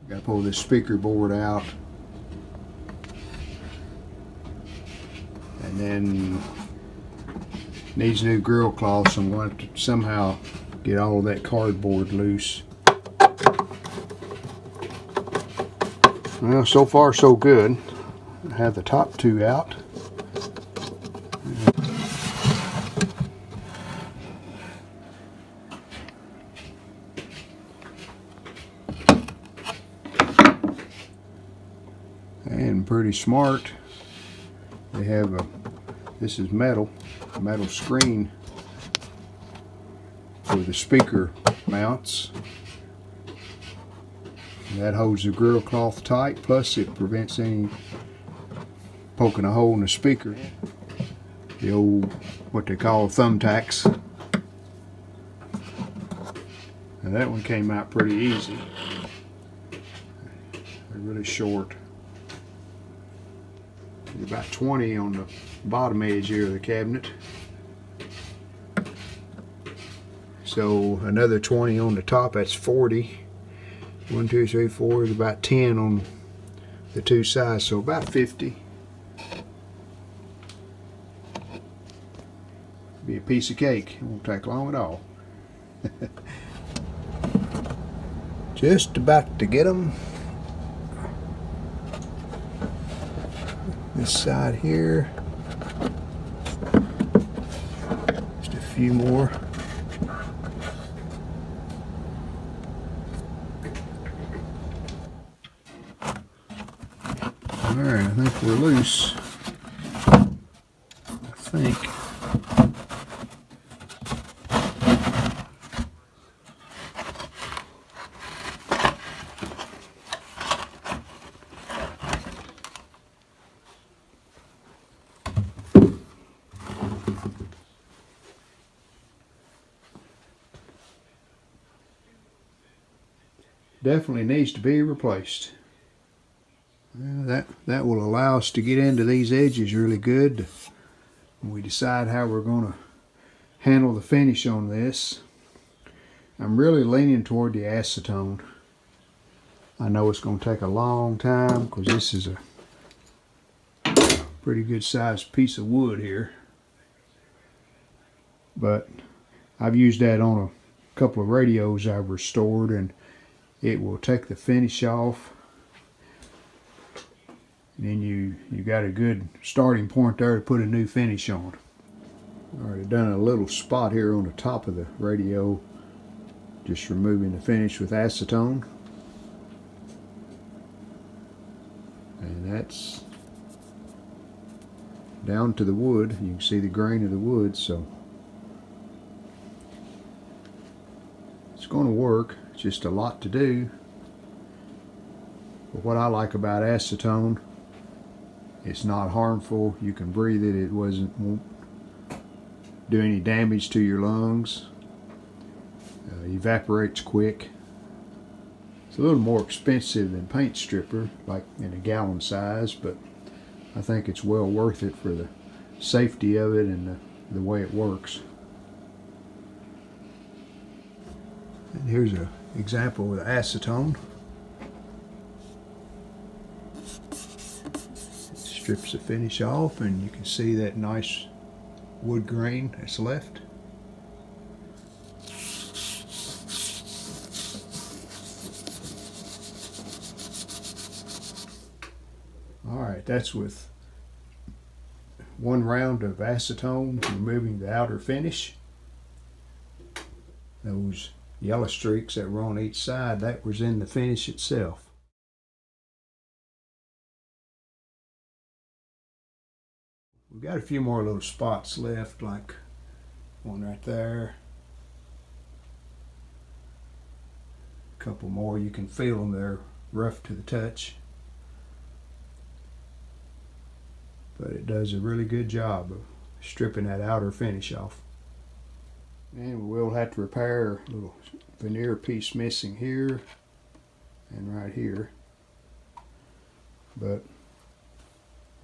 Got to pull this speaker board out, and then needs new grill cloth, so I'm going to somehow get all of that cardboard loose. Well, so far so good. I have the top two out. And pretty smart. They have a, this is metal screen for the speaker mounts. And that holds the grill cloth tight, plus it prevents any poking a hole in the speaker. The old, what they call thumbtacks. And that one came out pretty easy. They're really short. About 20 on the bottom edge here of the cabinet. So another 20 on the top, that's 40. 1, 2, 3, 4 is about 10 on the two sides, so about 50. Be a piece of cake. It won't take long at all. Just about to get them. This side here. Just a few more. Alright, I think we're loose. I think. Definitely needs to be replaced. Well, that will allow us to get into these edges really good when we decide how we're going to handle the finish on this. I'm really leaning toward the acetone. I know it's going to take a long time because this is a pretty good sized piece of wood here. But I've used that on a couple of radios I've restored, and it will take the finish off, and then you got a good starting point there to put a new finish on. Already done a little spot here on the top of the radio, just removing the finish with acetone, and that's down to the wood. You can see the grain of the wood, so it's going to work. Just a lot to do. But what I like about acetone, it's not harmful. You can breathe it. It won't do any damage to your lungs. Evaporates quick. It's a little more expensive than paint stripper, like in a gallon size, but I think it's well worth it for the safety of it and the way it works. And here's an example with acetone. It strips the finish off, and you can see that nice wood grain that's left. Alright, that's with one round of acetone, removing the outer finish. Those yellow streaks that were on each side, that was in the finish itself. We've got a few more little spots left, like one right there. A couple more, you can feel them, they're rough to the touch. But it does a really good job of stripping that outer finish off. And we will have to repair a little veneer piece missing here and right here. But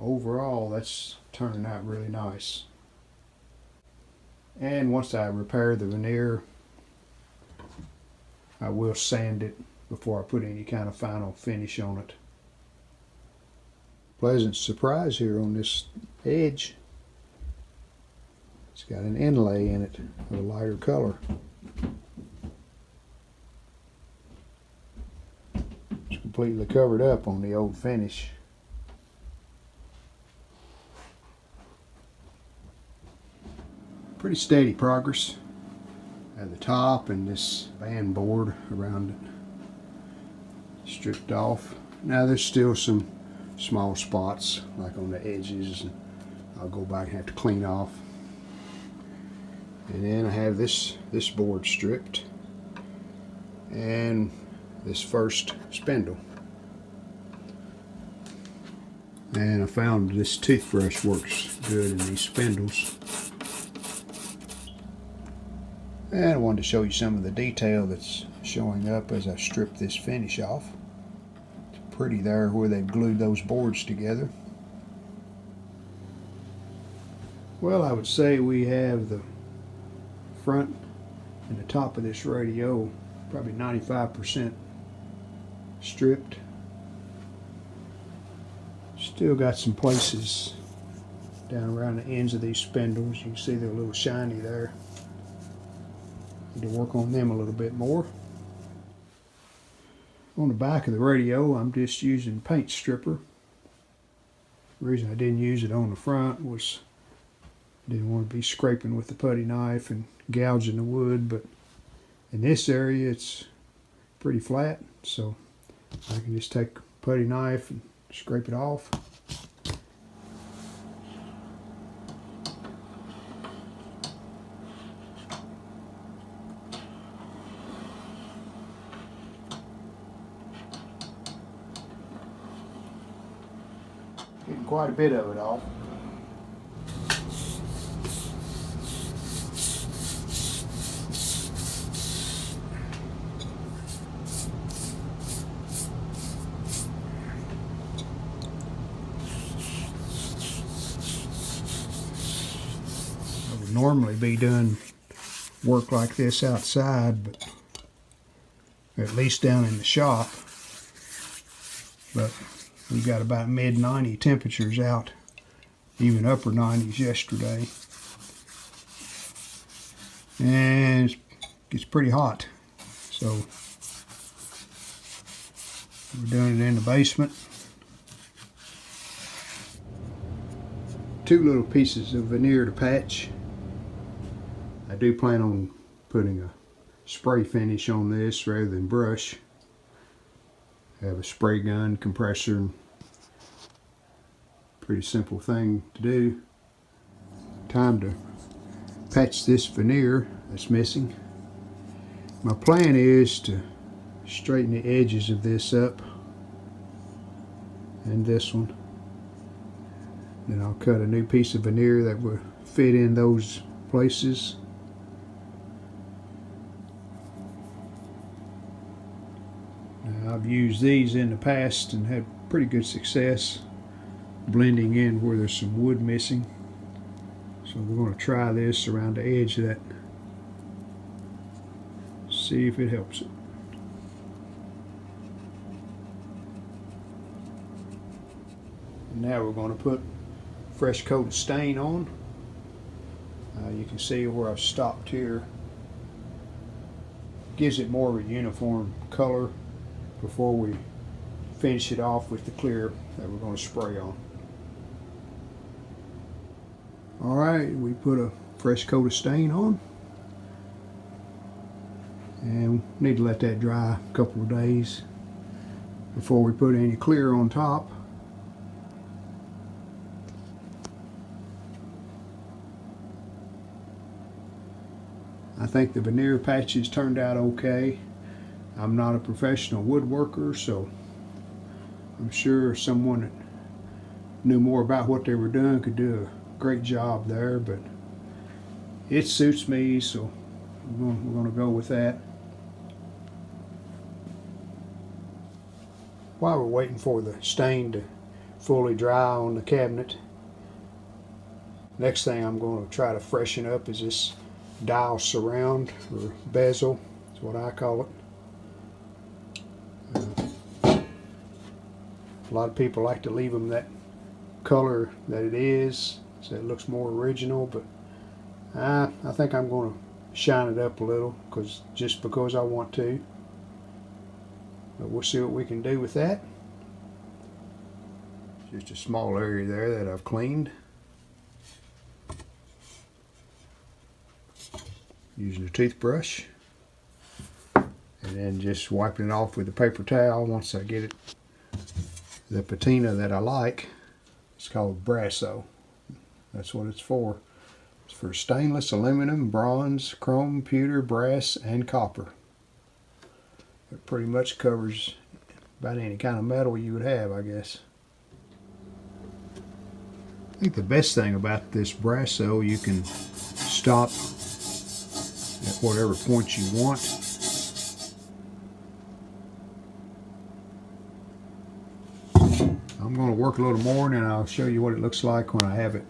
overall, that's turning out really nice. And once I repair the veneer, I will sand it before I put any kind of final finish on it. Pleasant surprise here on this edge. It's got an inlay in it of a lighter color. It's completely covered up on the old finish. Pretty steady progress at the top, and this band board around it stripped off. Now there's still some small spots like on the edges, and I'll go back and have to clean off. And then I have this board stripped, and this first spindle. And I found this toothbrush works good in these spindles. And I wanted to show you some of the detail that's showing up as I strip this finish off. It's pretty there where they've glued those boards together. Well, I would say we have the front and the top of this radio probably 95% stripped. Still got some places down around the ends of these spindles. You can see they're a little shiny there. Need to work on them a little bit more. On the back of the radio, I'm just using paint stripper. The reason I didn't use it on the front was I didn't want to be scraping with the putty knife and gouging the wood, but in this area it's pretty flat, so I can just take a putty knife and scrape it off. Getting quite a bit of it off. I would normally be doing work like this outside, but at least down in the shop. But we got about mid-90 temperatures out, even upper 90s yesterday. And it gets pretty hot. So we're doing it in the basement. 2 little pieces of veneer to patch. I do plan on putting a spray finish on this rather than brush. I have a spray gun, compressor, and pretty simple thing to do. Time to patch this veneer that's missing. My plan is to straighten the edges of this up and this one. Then I'll cut a new piece of veneer that will fit in those places. Now, I've used these in the past and had pretty good success blending in where there's some wood missing. So we're going to try this around the edge of that. See if it helps it. Now we're going to put fresh coat of stain on. You can see where I've stopped here. Gives it more of a uniform color before we finish it off with the clear that we're going to spray on. Alright, we put a fresh coat of stain on. And we need to let that dry a couple of days before we put any clear on top. I think the veneer patches turned out okay. I'm not a professional woodworker, so I'm sure someone that knew more about what they were doing could do a great job there, but it suits me, so we're going to go with that. While we're waiting for the stain to fully dry on the cabinet, next thing I'm going to try to freshen up is this dial surround, or bezel, is what I call it. A lot of people like to leave them that color that it is, so it looks more original, but I think I'm going to shine it up a little just because I want to. But we'll see what we can do with that. Just a small area there that I've cleaned using a toothbrush, and then just wiping it off with a paper towel once I get it the patina that I like. It's called Brasso. That's what it's for. It's for stainless, aluminum, bronze, chrome, pewter, brass, and copper. It pretty much covers about any kind of metal you would have, I guess. I think the best thing about this Brasso, you can stop at whatever point you want. I'm going to work a little more, and then I'll show you what it looks like when I have it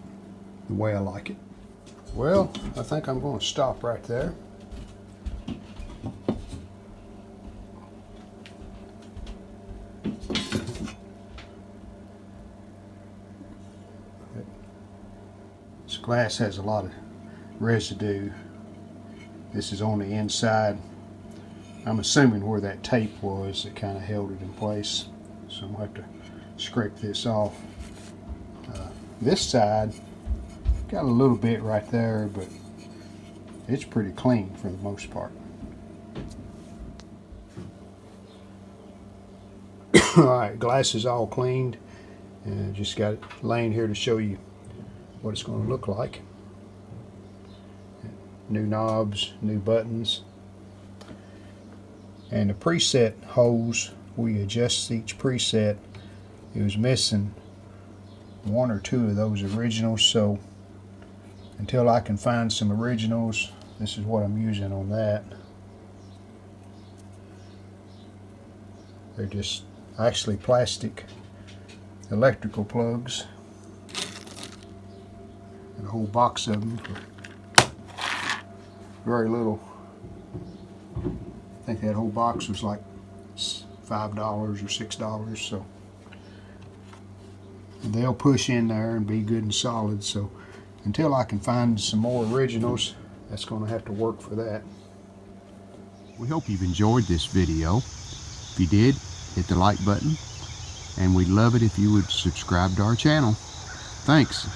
the way I like it. Well, I think I'm going to stop right there. This glass has a lot of residue. This is on the inside. I'm assuming where that tape was that kind of held it in place. So I'm going to have to scrape this off. This side got a little bit right there, but it's pretty clean for the most part. Alright, glass is all cleaned, and just got it laying here to show you what it's going to look like. New knobs, new buttons, and the preset holes, we adjust each preset. It was missing one or two of those originals, so until I can find some originals, this is what I'm using on that. They're just actually plastic electrical plugs, and a whole box of them for very little. I think that whole box was like $5 or $6, so they'll push in there and be good and solid. So until I can find some more originals, that's going to have to work for that. We hope you've enjoyed this video. If you did, hit the like button, and we'd love it if you would subscribe to our channel. Thanks.